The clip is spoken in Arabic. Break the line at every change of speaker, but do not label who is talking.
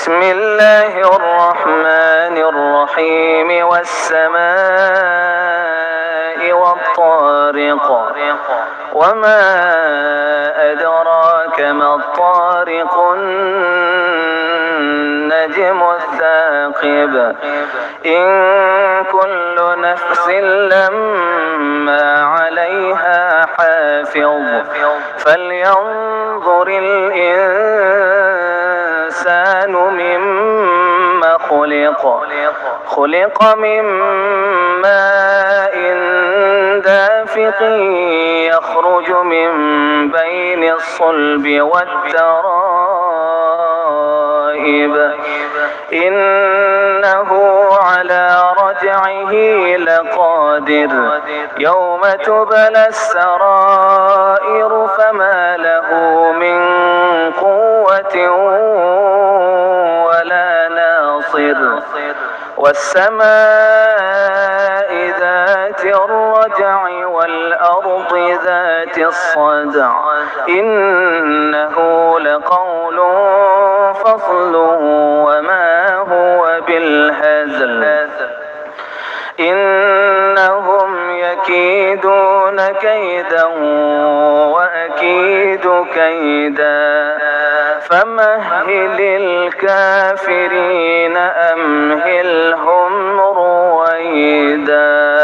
بسم الله الرحمن الرحيم والسماء والطارق وما أدراك ما الطارق النجم الثاقب إن كل نفس لما عليها حافظ فلينظر الإنسان مما خلق من ماء دافق يخرج من بين الصلب والترائب إنه على رجعه لقادر يوم تبلى السرائر فما له من قوة ولا ناصر والسماء ذات الرجع والأرض ذات الصدع إنه لقول فصل وما هو بالهزل إنهم يكيدون كيدا وأكيد كيدا فمهل الكافرين أمهلهم رويدا.